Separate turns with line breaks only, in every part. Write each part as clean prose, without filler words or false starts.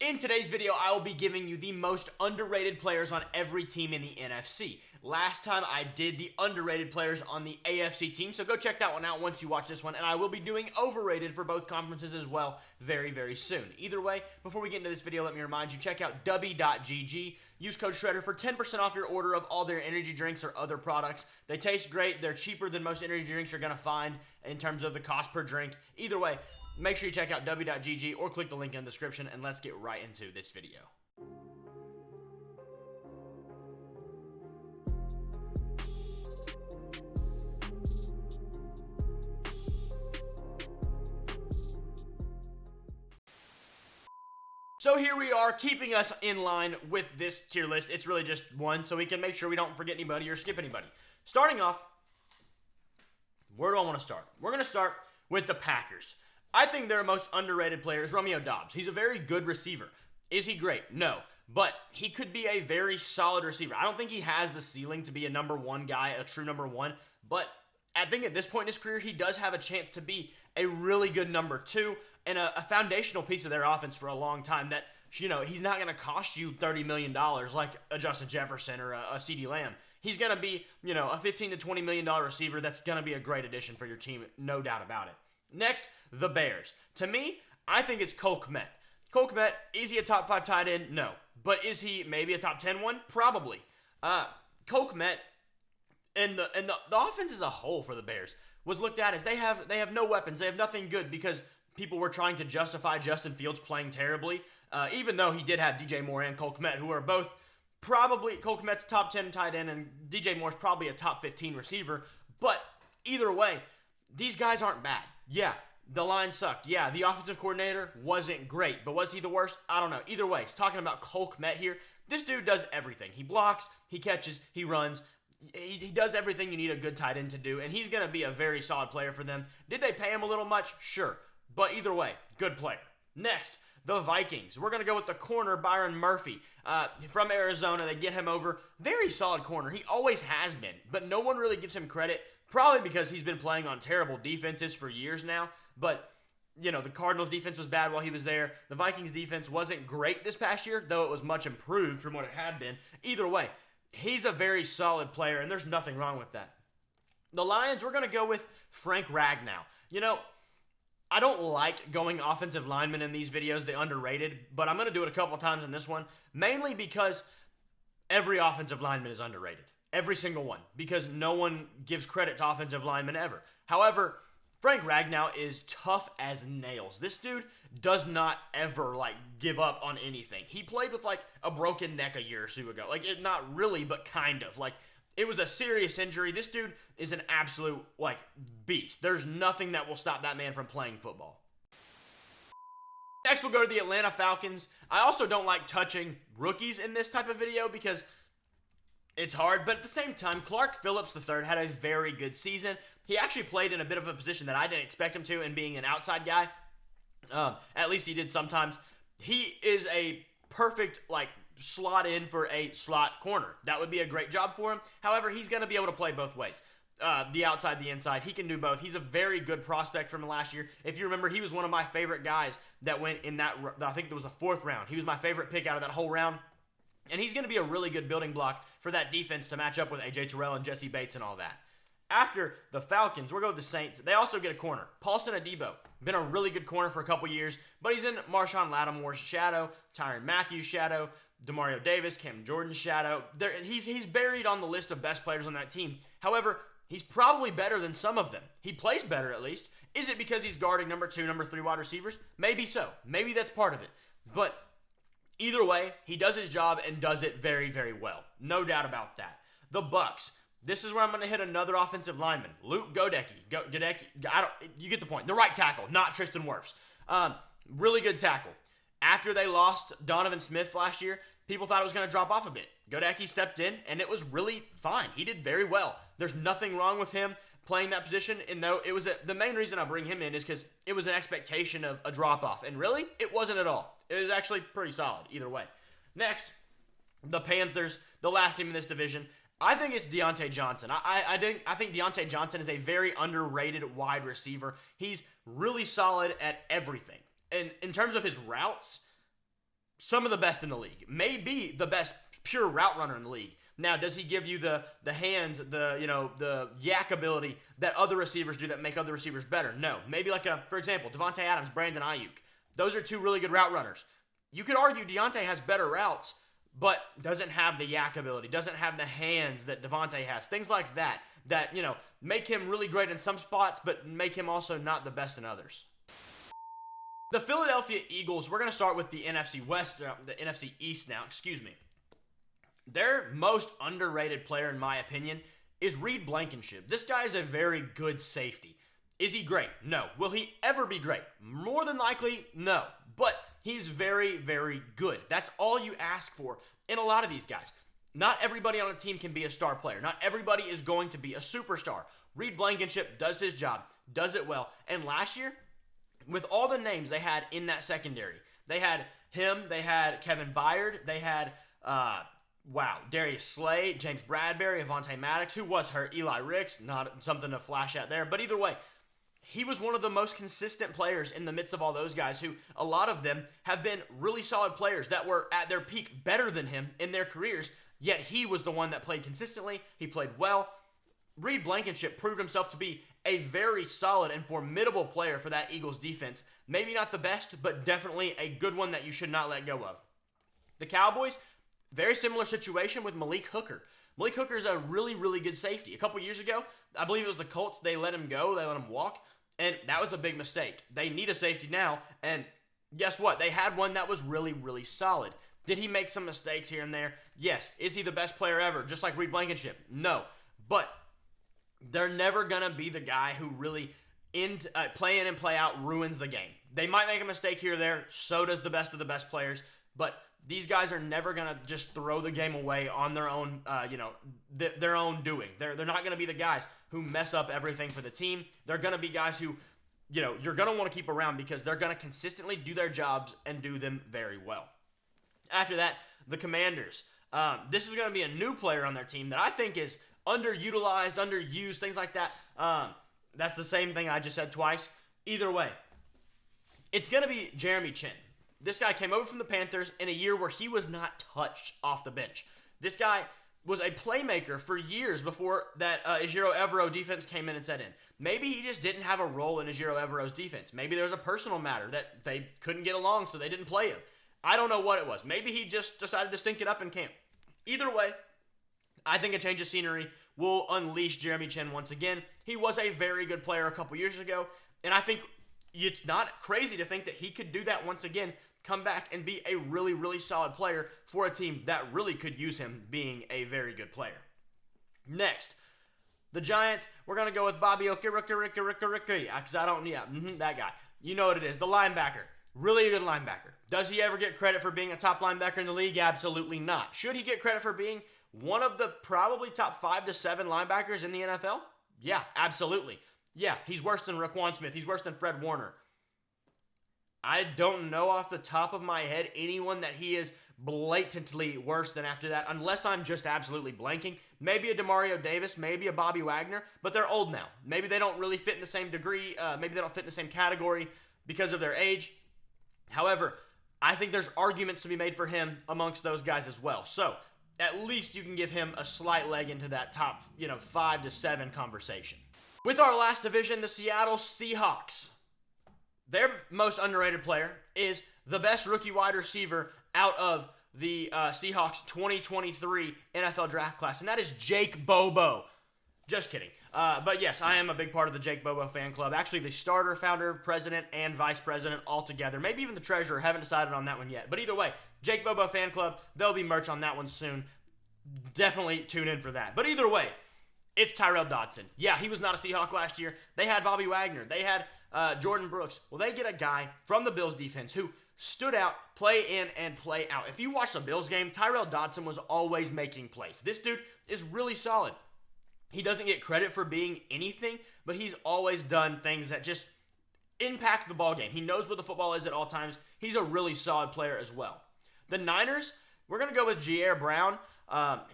In today's video, I will be giving you the most underrated players on every team in the NFC. Last time I did the underrated players on the AFC team, so go check that one out once you watch this one, and I will be doing overrated for both conferences as well very, very soon. Either way, before we get into this video, let me remind you, check out W.GG. Use code SHREDDER for 10% off your order of all their energy drinks or other products. They taste great. They're cheaper than most energy drinks you're going to find in terms of the cost per drink. Either way, make sure you check out W.GG or click the link in the description, and let's get right into this video. So here we are, keeping us in line with this tier list. It's really just one, so we can make sure we don't forget anybody or skip anybody. Starting off, where do I want to start? We're going to start with the Packers. I think their most underrated player is Romeo Doubs. He's a very good receiver. Is he great? No. But he could be a very solid receiver. I don't think he has the ceiling to be a number one guy, a true number one. But I think at this point in his career, he does have a chance to be a really good number two and a foundational piece of their offense for a long time that, you know, he's not going to cost you $30 million like a Justin Jefferson or a CeeDee Lamb. He's going to be, you know, a $15 to $20 million receiver that's going to be a great addition for your team, no doubt about it. Next, the Bears. To me, I think it's Cole Kmet. Cole Kmet, is he a top 5 tight end? No. But is he maybe a top 10 one? Probably. Cole Kmet and the offense as a whole for the Bears was looked at as they have no weapons. They have nothing good because people were trying to justify Justin Fields playing terribly, even though he did have DJ Moore and Cole Kmet, who are both probably, Cole Kmet's top 10 tight end and DJ Moore's probably a top 15 receiver. But either way, these guys aren't bad. Yeah, the line sucked. Yeah, the offensive coordinator wasn't great, but was he the worst? I don't know. Either way, he's talking about Cole Kmet here. This dude does everything. He blocks, he catches, he runs. He does everything you need a good tight end to do, and he's going to be a very solid player for them. Did they pay him a little much? Sure. But either way, good player. Next, the Vikings. We're going to go with the corner, Byron Murphy. From Arizona, they get him over. Very solid corner. He always has been, but no one really gives him credit, probably because he's been playing on terrible defenses for years now. But, you know, the Cardinals' defense was bad while he was there. The Vikings' defense wasn't great this past year, though it was much improved from what it had been. Either way, he's a very solid player, and there's nothing wrong with that. The Lions, we're going to go with Frank Ragnow. You know, I don't like going offensive linemen in these videos, the underrated, but I'm going to do it a couple times in this one, mainly because every offensive lineman is underrated. Every single one, because no one gives credit to offensive linemen ever. However, Frank Ragnow is tough as nails. This dude does not ever, give up on anything. He played with, a broken neck a year or two ago. Not really, but kind of. It was a serious injury. This dude is an absolute, beast. There's nothing that will stop that man from playing football. Next, we'll go to the Atlanta Falcons. I also don't like touching rookies in this type of video because it's hard, but at the same time, Clark Phillips III had a very good season. He actually played in a bit of a position that I didn't expect him to in being an outside guy. At least he did sometimes. He is a perfect, slot in for a slot corner. That would be a great job for him. However, he's going to be able to play both ways. The outside, the inside. He can do both. He's a very good prospect from last year. If you remember, he was one of my favorite guys that went in that, I think it was the 4th round. He was my favorite pick out of that whole round. And he's going to be a really good building block for that defense to match up with A.J. Terrell and Jesse Bates and all that. After the Falcons, we'll go with the Saints. They also get a corner. Paulson Adebo. Been a really good corner for a couple years, but he's in Marshawn Lattimore's shadow, Tyrann Mathieu's shadow, Demario Davis, Cam Jordan's shadow. He's buried on the list of best players on that team. However, he's probably better than some of them. He plays better, at least. Is it because he's guarding number 2, number 3 wide receivers? Maybe so. Maybe that's part of it. But either way, he does his job and does it very, very well. No doubt about that. The Bucks. This is where I'm going to hit another offensive lineman. Luke Godecki. You get the point. The right tackle, not Tristan Wirfs. Really good tackle. After they lost Donovan Smith last year, people thought it was going to drop off a bit. Godecki stepped in, and it was really fine. He did very well. There's nothing wrong with him playing that position, and though it was the main reason I bring him in is because it was an expectation of a drop-off, and really, it wasn't at all. It was actually pretty solid either way. Next, the Panthers, the last team in this division. I think it's Deontay Johnson. I think Deontay Johnson is a very underrated wide receiver. He's really solid at everything. And in terms of his routes, some of the best in the league. Maybe the best pure route runner in the league. Now, does he give you the hands, the yak ability that other receivers do that make other receivers better? No. Maybe for example, Devontae Adams, Brandon Ayuk. Those are two really good route runners. You could argue Deontay has better routes, but doesn't have the yak ability, doesn't have the hands that Devontae has. Things like that, make him really great in some spots, but make him also not the best in others. The Philadelphia Eagles, we're going to start with the NFC West, the NFC East now, excuse me. Their most underrated player, in my opinion, is Reed Blankenship. This guy is a very good safety. Is he great? No. Will he ever be great? More than likely, no. But he's very, very good. That's all you ask for in a lot of these guys. Not everybody on a team can be a star player. Not everybody is going to be a superstar. Reed Blankenship does his job, does it well. And last year, with all the names they had in that secondary, they had him, they had Kevin Byard, they had Darius Slay, James Bradbury, Avonte Maddox, who was hurt, Eli Ricks, not something to flash at there. But either way, he was one of the most consistent players in the midst of all those guys who, a lot of them, have been really solid players that were at their peak better than him in their careers, yet he was the one that played consistently, he played well. Reed Blankenship proved himself to be a very solid and formidable player for that Eagles defense. Maybe not the best, but definitely a good one that you should not let go of. The Cowboys, very similar situation with Malik Hooker. Malik Hooker is a really, really good safety. A couple years ago, I believe it was the Colts, they let him go, they let him walk, and that was a big mistake. They need a safety now, and guess what? They had one that was really, really solid. Did he make some mistakes here and there? Yes. Is he the best player ever, just like Reed Blankenship? No. But they're never going to be the guy who really, play in and play out, ruins the game. They might make a mistake here or there. So does the best of the best players. But these guys are never going to just throw the game away on their own, their own doing. They're not going to be the guys who mess up everything for the team. They're going to be guys who, you're going to want to keep around because they're going to consistently do their jobs and do them very well. After that, the Commanders. This is going to be a new player on their team that I think is underutilized, underused, things like that. That's the same thing I just said twice. Either way, it's going to be Jeremy Chin. This guy came over from the Panthers in a year where he was not touched off the bench. This guy was a playmaker for years before that Ejiro Evero defense came in and set in. Maybe he just didn't have a role in Ejiro Evero's defense. Maybe there was a personal matter that they couldn't get along, so they didn't play him. I don't know what it was. Maybe he just decided to stink it up in camp. Either way, I think a change of scenery will unleash Jeremy Chin once again. He was a very good player a couple years ago, and I think it's not crazy to think that he could do that once again, come back and be a really, really solid player for a team that really could use him being a very good player. Next, the Giants, we're going to go with Bobby Okereke, because I don't, that guy. You know what it is, the linebacker. Really a good linebacker. Does he ever get credit for being a top linebacker in the league? Absolutely not. Should he get credit for being one of the probably top 5 to 7 linebackers in the NFL? Yeah, absolutely. Yeah, he's worse than Raquan Smith. He's worse than Fred Warner. I don't know off the top of my head anyone that he is blatantly worse than after that, unless I'm just absolutely blanking. Maybe a Demario Davis, maybe a Bobby Wagner, but they're old now. Maybe they don't really fit in the same degree. Maybe they don't fit in the same category because of their age. However, I think there's arguments to be made for him amongst those guys as well. So, at least you can give him a slight leg into that top, 5 to 7 conversation. With our last division, the Seattle Seahawks. Their most underrated player is the best rookie wide receiver out of the Seahawks 2023 NFL draft class, and that is Jake Bobo. Just kidding. But yes, I am a big part of the Jake Bobo fan club. Actually, the starter, founder, president, and vice president all together. Maybe even the treasurer. Haven't decided on that one yet. But either way, Jake Bobo fan club. There'll be merch on that one soon. Definitely tune in for that. But either way, it's Tyrell Dodson. Yeah, he was not a Seahawk last year. They had Bobby Wagner. They had Jordan Brooks. Well, they get a guy from the Bills defense who stood out, play in, and play out. If you watch the Bills game, Tyrell Dodson was always making plays. This dude is really solid. He doesn't get credit for being anything, but he's always done things that just impact the ball game. He knows what the football is at all times. He's a really solid player as well. The Niners, we're going to go with Jair Brown. I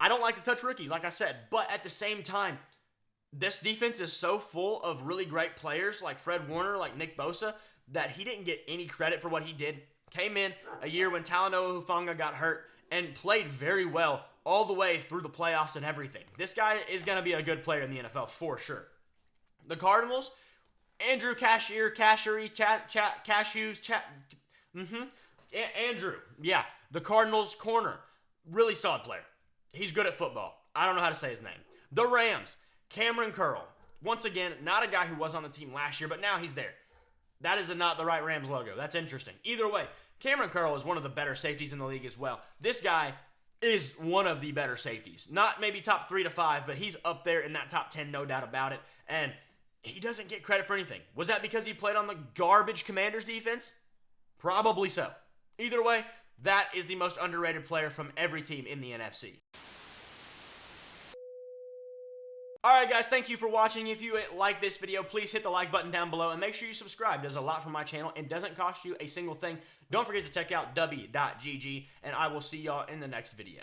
don't like to touch rookies, like I said, but at the same time, this defense is so full of really great players like Fred Warner, like Nick Bosa, that he didn't get any credit for what he did Came in a year when Talanoa Hufanga got hurt and played very well all the way through the playoffs and everything. This guy is going to be a good player in the NFL for sure. The Cardinals, Andrew Andrew. Yeah, the Cardinals corner. Really solid player. He's good at football. I don't know how to say his name. The Rams, Cameron Curl. Once again, not a guy who was on the team last year, but now he's there. That is not the right Rams logo. That's interesting. Either way, Cameron Curl is one of the better safeties in the league as well. This guy is one of the better safeties. Not maybe top 3 to 5, but he's up there in that top 10, no doubt about it. And he doesn't get credit for anything. Was that because he played on the garbage Commanders defense? Probably so. Either way, that is the most underrated player from every team in the NFC. Alright guys, thank you for watching. If you like this video, please hit the like button down below and make sure you subscribe. It does a lot for my channel and doesn't cost you a single thing. Don't forget to check out w.gg, and I will see y'all in the next video.